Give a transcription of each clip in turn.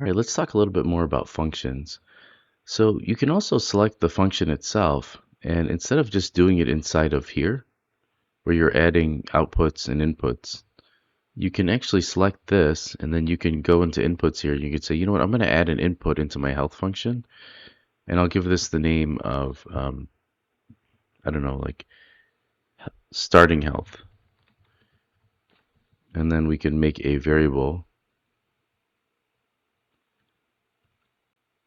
All right, let's talk a little bit more about functions. So you can also select the function itself, and instead of just doing it inside of here, where you're adding outputs and inputs, you can actually select this, and then you can go into inputs here. You could say, you know what, I'm going to add an input into my health function, and I'll give this the name of, I don't know, like starting health. And then we can make a variable.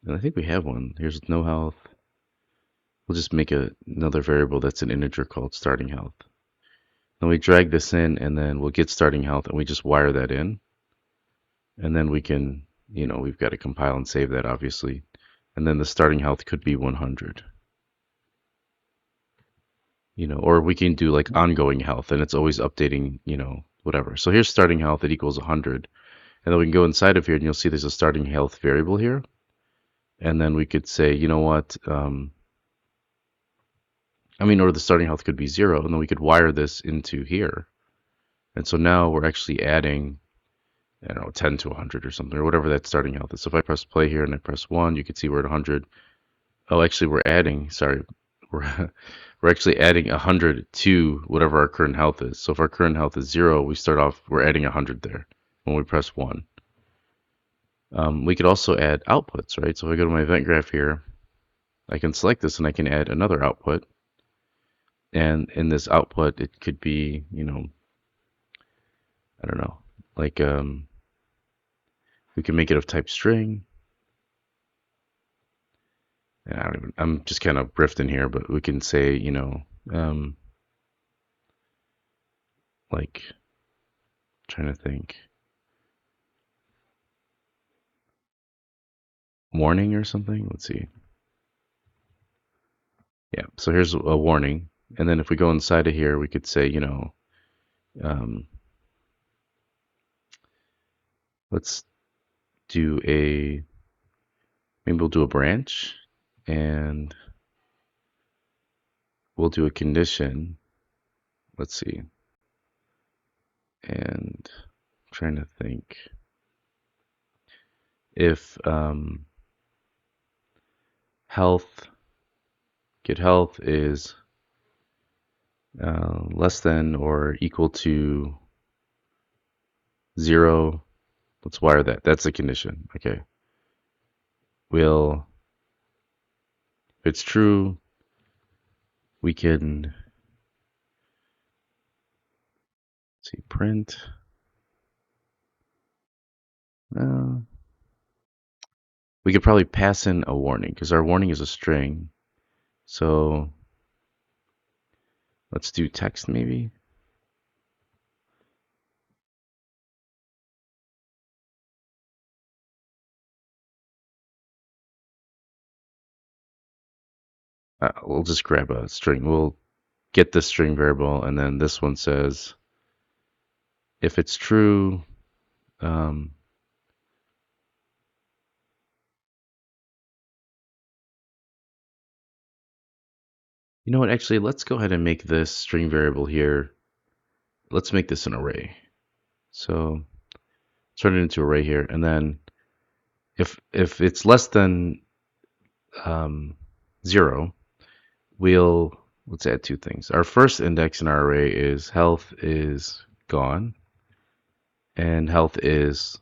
And I think we have one. Here's no health. We'll just make another variable that's an integer called starting health. Then we drag this in, and then we'll get starting health, and we just wire that in. And then we can, we've got to compile and save that, obviously. And then the starting health could be 100. Or we can do like ongoing health, and it's always updating, whatever. So here's starting health, it equals 100. And then we can go inside of here, and you'll see there's a starting health variable here. And then we could say, you know what, or the starting health could be 0, and then we could wire this into here. And so now we're actually adding, I don't know, 10 to 100 or something, or whatever that starting health is. So if I press play here and I press 1, you can see we're at 100. Oh, actually, we're we're actually adding 100 to whatever our current health is. So if our current health is 0, we're adding 100 there when we press 1. We could also add outputs, right? So if I go to my event graph here, I can select this and I can add another output. And in this output, it could be, I don't know, like we can make it of type string. And I'm just kind of riffing here, but we can say, like, trying to think, warning or something. Let's see. Yeah, so here's a warning. And then if we go inside of here, we could say, um, let's do maybe we'll do a branch, and we'll do a condition. Let's see. And I'm trying to think if get health is less than or equal to 0. Let's wire that. That's a condition. Okay. If it's true, we can see print. We could probably pass in a warning because our warning is a string. So let's do text maybe. We'll just grab a string. We'll get this string variable, and then this one says if it's true, you know what, actually, let's go ahead and make this string variable here. Let's make this an array. So turn it into array here, and then if it's less than 0, let's add 2 things. Our first index in our array is health is gone, and health is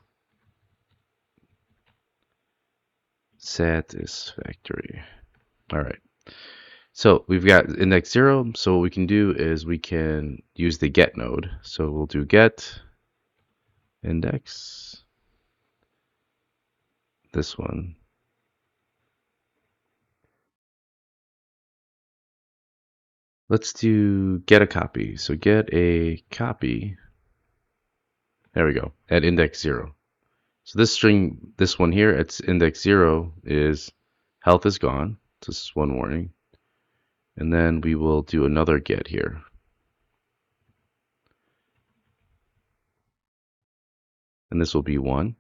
satisfactory. All right. So we've got index 0. So what we can do is we can use the get node. So we'll do get index, this one. Let's do get a copy. So get a copy. There we go, at index 0. So this string, this one here, it's index 0 is health is gone. So this is one warning. And then we will do another get here. And this will be 1.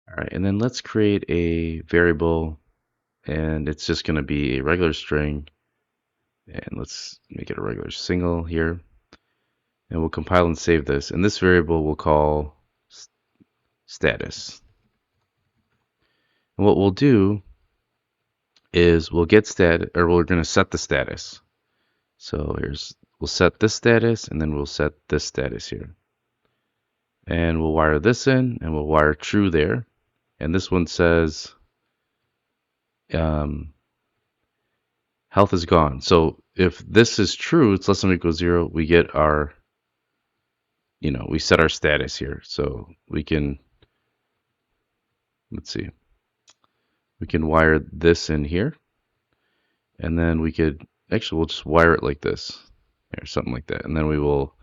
All right, and then let's create a variable, and it's just going to be a regular string. And let's make it a regular single here. And we'll compile and save this. And this variable we'll call status. And what we'll do is we'll get stat, or we're going to set the status. So we'll set this status, and then we'll set this status here. And we'll wire this in, and we'll wire true there. And this one says health is gone. So if this is true, it's less than or equal to 0, we get our, we set our status here. So we can, let's see, we can wire this in here. And then we could, actually we'll just wire it like this, or something like that. And then we will,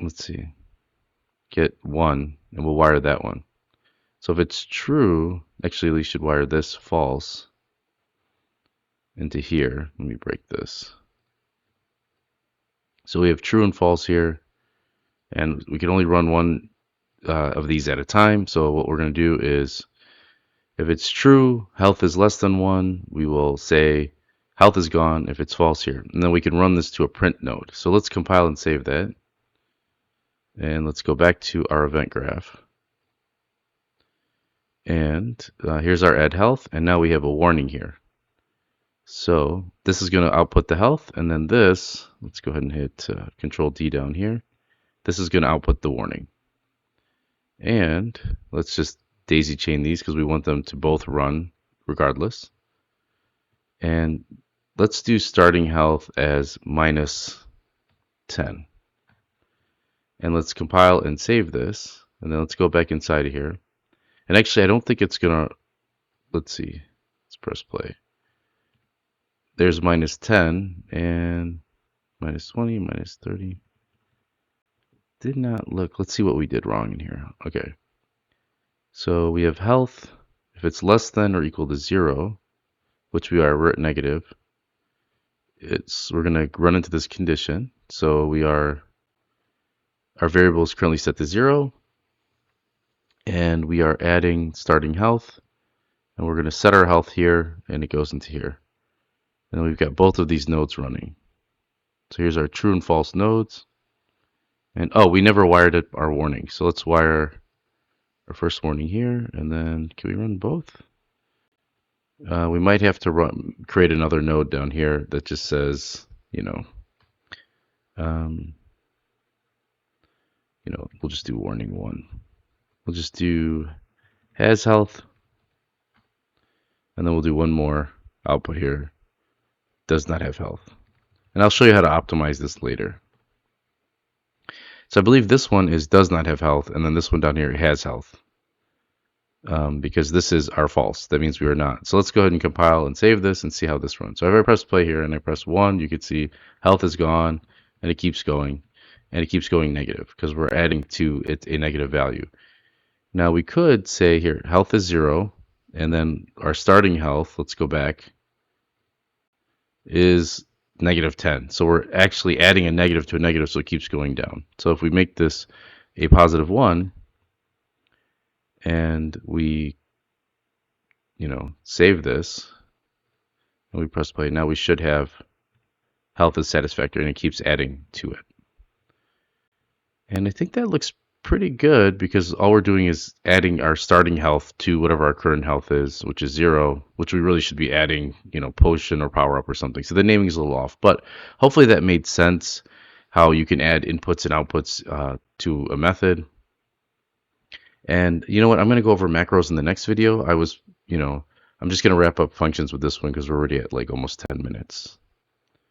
let's see, get 1, and we'll wire that one. So if it's true, actually we should wire this false into here. Let me break this. So we have true and false here, and we can only run one of these at a time. So what we're going to do is, if it's true, health is less than 1, we will say health is gone if it's false here. And then we can run this to a print node. So let's compile and save that. And let's go back to our event graph. And here's our add health, and now we have a warning here. So this is going to output the health, and then this, let's go ahead and hit Control D down here. This is going to output the warning. And let's just daisy chain these because we want them to both run regardless. And let's do starting health as -10. And let's compile and save this. And then let's go back inside of here. And actually, I don't think it's going to, let's see, let's press play. There's -10 and -20, -30. Did not look, let's see what we did wrong in here. Okay. So we have health. If it's less than or equal to 0, which we are, we're at negative, we're going to run into this condition. So our variable is currently set to 0. And we are adding starting health, and we're going to set our health here, and it goes into here. And we've got both of these nodes running. So here's our true and false nodes. And oh, we never wired up our warning. So let's wire our first warning here, and then can we run both? We might have to create another node down here that just says, we'll just do warning 1. We'll just do has health, and then we'll do one more output here, does not have health. And I'll show you how to optimize this later. So I believe this one is does not have health, and then this one down here has health, because this is our false. That means we are not. So let's go ahead and compile and save this and see how this runs. So if I press play here and I press 1, you can see health is gone, and it keeps going, and it keeps going negative because we're adding to it a negative value. Now we could say here, health is 0, and then our starting health, let's go back, is -10. So we're actually adding a negative to a negative, so it keeps going down. So if we make this a +1, and we, save this, and we press play, now we should have health is satisfactory, and it keeps adding to it. And I think that looks pretty good because all we're doing is adding our starting health to whatever our current health is, which is 0, which we really should be adding, potion or power up or something. So the naming is a little off, but hopefully that made sense, how you can add inputs and outputs to a method. And you know what? I'm going to go over macros in the next video. I'm just going to wrap up functions with this one because we're already at like almost 10 minutes.